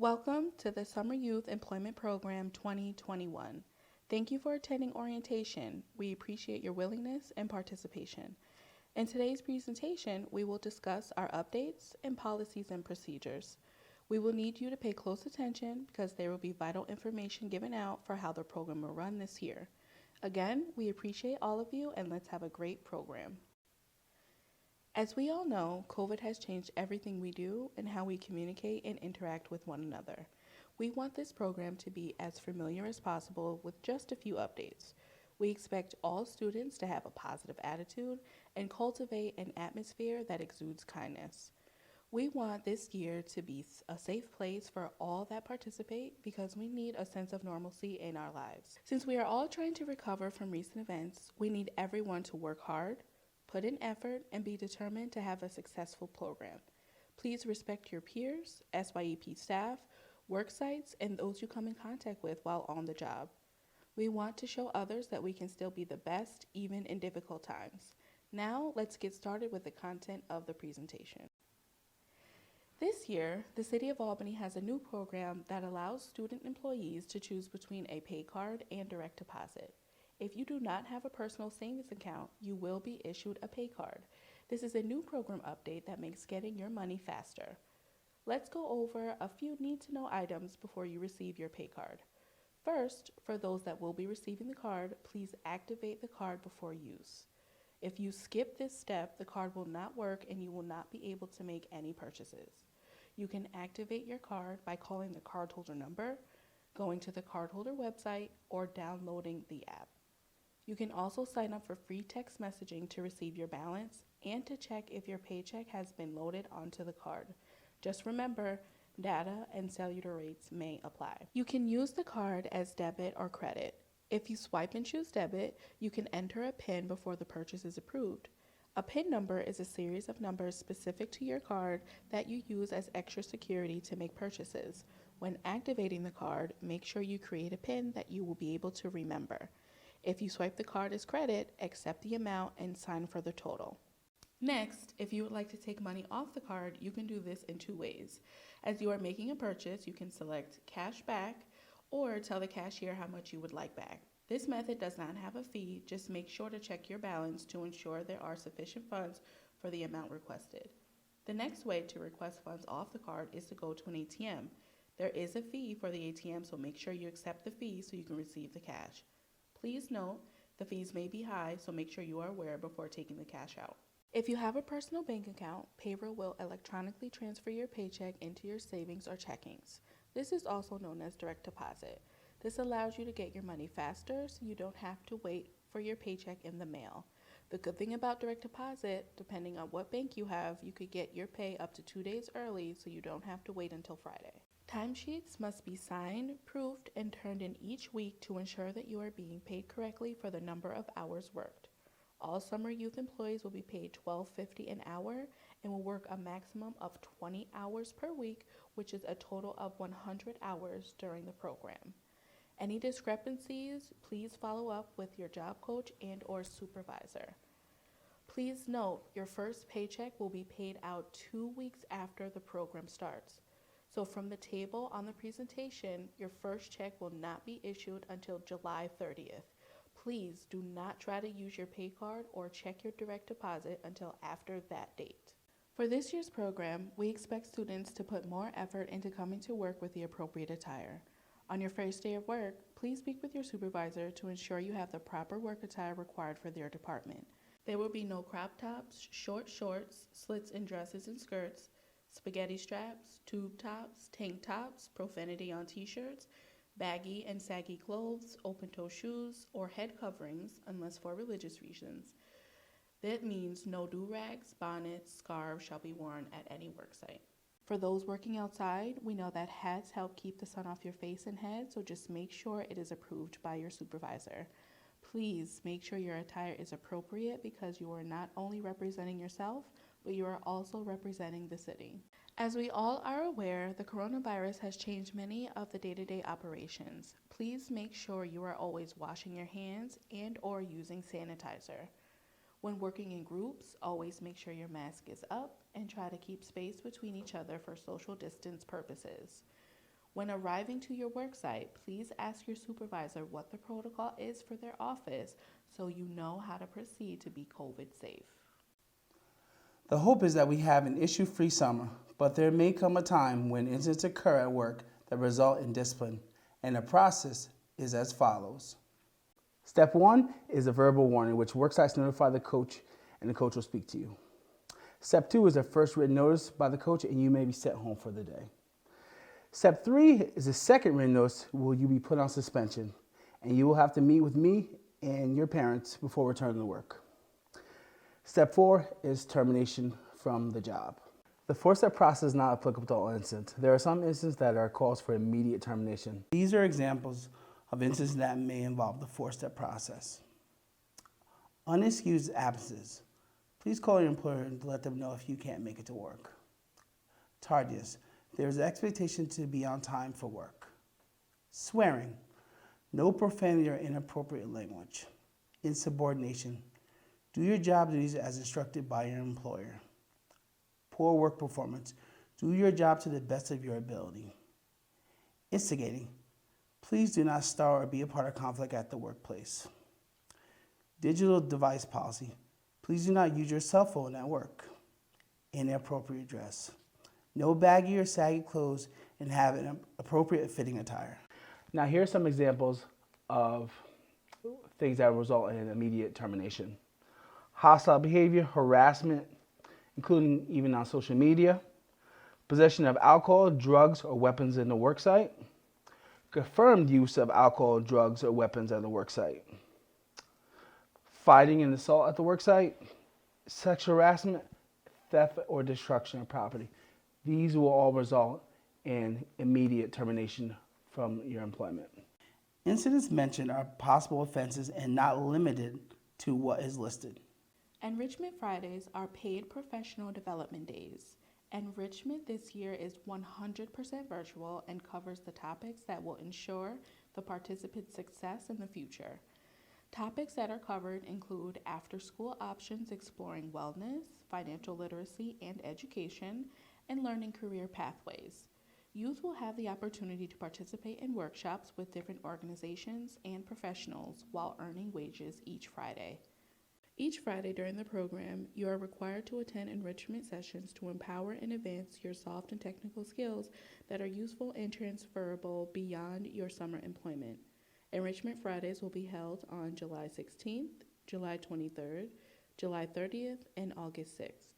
Welcome to the Summer Youth Employment Program 2021. Thank you for attending orientation. We appreciate your willingness and participation. In today's presentation, we will discuss our updates and policies and procedures. We will need you to pay close attention because there will be vital information given out for how the program will run this year. Again, we appreciate all of you and let's have a great program. As we all know, COVID has changed everything we do and how we communicate and interact with one another. We want this program to be as familiar as possible with just a few updates. We expect all students to have a positive attitude and cultivate an atmosphere that exudes kindness. We want this year to be a safe place for all that participate because we need a sense of normalcy in our lives. Since we are all trying to recover from recent events, we need everyone to work hard, put in effort, and be determined to have a successful program. Please respect your peers, SYEP staff, work sites, and those you come in contact with while on the job. We want to show others that we can still be the best, even in difficult times. Now, let's get started with the content of the presentation. This year, the City of Albany has a new program that allows student employees to choose between a pay card and direct deposit. If you do not have a personal savings account, you will be issued a pay card. This is a new program update that makes getting your money faster. Let's go over a few need-to-know items before you receive your pay card. First, for those that will be receiving the card, please activate the card before use. If you skip this step, the card will not work and you will not be able to make any purchases. You can activate your card by calling the cardholder number, going to the cardholder website, or downloading the app. You can also sign up for free text messaging to receive your balance and to check if your paycheck has been loaded onto the card. Just remember, data and cellular rates may apply. You can use the card as debit or credit. If you swipe and choose debit, you can enter a PIN before the purchase is approved. A PIN number is a series of numbers specific to your card that you use as extra security to make purchases. When activating the card, make sure you create a PIN that you will be able to remember. If you swipe the card as credit, accept the amount and sign for the total. Next, if you would like to take money off the card, you can do this in two ways. As you are making a purchase, you can select cash back or tell the cashier how much you would like back. This method does not have a fee, just make sure to check your balance to ensure there are sufficient funds for the amount requested. The next way to request funds off the card is to go to an ATM. There is a fee for the ATM, so make sure you accept the fee so you can receive the cash. Please note, the fees may be high, so make sure you are aware before taking the cash out. If you have a personal bank account, Payroll will electronically transfer your paycheck into your savings or checkings. This is also known as direct deposit. This allows you to get your money faster so you don't have to wait for your paycheck in the mail. The good thing about direct deposit, depending on what bank you have, you could get your pay up to 2 days early so you don't have to wait until Friday. Timesheets must be signed, proofed, and turned in each week to ensure that you are being paid correctly for the number of hours worked. All summer youth employees will be paid $12.50 an hour and will work a maximum of 20 hours per week, which is a total of 100 hours during the program. Any discrepancies, please follow up with your job coach and/or supervisor. Please note, your first paycheck will be paid out 2 weeks after the program starts. So from the table on the presentation, your first check will not be issued until July 30th. Please do not try to use your pay card or check your direct deposit until after that date. For this year's program, we expect students to put more effort into coming to work with the appropriate attire. On your first day of work, please speak with your supervisor to ensure you have the proper work attire required for their department. There will be no crop tops, short shorts, slits in dresses and skirts, spaghetti straps, tube tops, tank tops, profanity on t-shirts, baggy and saggy clothes, open-toe shoes, or head coverings unless for religious reasons. That means no do-rags, bonnets, scarves shall be worn at any work site. For those working outside, we know that hats help keep the sun off your face and head, so just make sure it is approved by your supervisor. Please make sure your attire is appropriate because you are not only representing yourself, but you are also representing the city. As we all are aware, the coronavirus has changed many of the day-to-day operations. Please make sure you are always washing your hands and/or using sanitizer. When working in groups, always make sure your mask is up and try to keep space between each other for social distance purposes. When arriving to your worksite, please ask your supervisor what the protocol is for their office so you know how to proceed to be COVID safe. The hope is that we have an issue-free summer, but there may come a time when incidents occur at work that result in discipline, and the process is as follows. Step 1 is a verbal warning, which worksites notify the coach, and the coach will speak to you. Step 2 is a first written notice by the coach, and you may be sent home for the day. Step 3 is a second written notice where you be put on suspension, and you will have to meet with me and your parents before returning to work. Step 4 is termination from the job. The 4-step process is not applicable to all incidents. There are some incidents that are cause for immediate termination. These are examples of incidents that may involve the 4-step process. Unexcused absences. Please call your employer and let them know if you can't make it to work. Tardiness. There is an expectation to be on time for work. Swearing. No profanity or inappropriate language. Insubordination. Do your job duties as instructed by your employer. Poor work performance. Do your job to the best of your ability. Instigating. Please do not start or be a part of conflict at the workplace. Digital device policy. Please do not use your cell phone at work. Inappropriate dress. No baggy or saggy clothes and have an appropriate fitting attire. Now here are some examples of things that result in immediate termination. Hostile behavior, harassment, including even on social media. Possession of alcohol, drugs, or weapons in the worksite. Confirmed use of alcohol, drugs, or weapons at the worksite. Fighting and assault at the worksite. Sexual harassment, theft, or destruction of property. These will all result in immediate termination from your employment. Incidents mentioned are possible offenses and not limited to what is listed. Enrichment Fridays are paid professional development days. Enrichment this year is 100% virtual and covers the topics that will ensure the participant's success in the future. Topics that are covered include after-school options exploring wellness, financial literacy and education, and learning career pathways. Youth will have the opportunity to participate in workshops with different organizations and professionals while earning wages each Friday. Each Friday during the program, you are required to attend enrichment sessions to empower and advance your soft and technical skills that are useful and transferable beyond your summer employment. Enrichment Fridays will be held on July 16th, July 23rd, July 30th, and August 6th.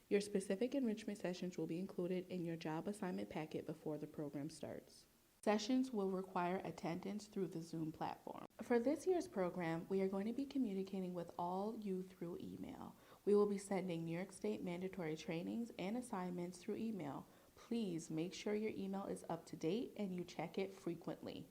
Your specific enrichment sessions will be included in your job assignment packet before the program starts. Sessions will require attendance through the Zoom platform. For this year's program, we are going to be communicating with all youth through email. We will be sending New York State mandatory trainings and assignments through email. Please make sure your email is up to date and you check it frequently.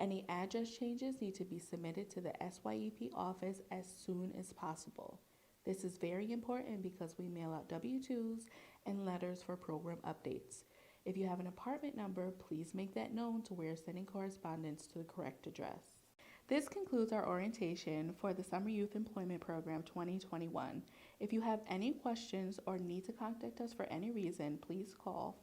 Any address changes need to be submitted to the SYEP office as soon as possible. This is very important because we mail out W-2s and letters for program updates. If you have an apartment number, please make that known so we are sending correspondence to the correct address. This concludes our orientation for the Summer Youth Employment Program 2021. If you have any questions or need to contact us for any reason, please call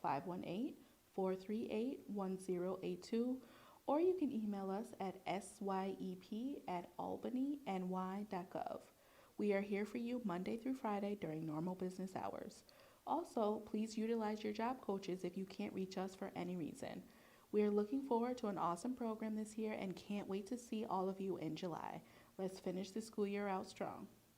518-438-1082, or you can email us at syep@albanyny.gov. We are here for you Monday through Friday during normal business hours. Also, please utilize your job coaches if you can't reach us for any reason. We are looking forward to an awesome program this year and can't wait to see all of you in July. Let's finish the school year out strong.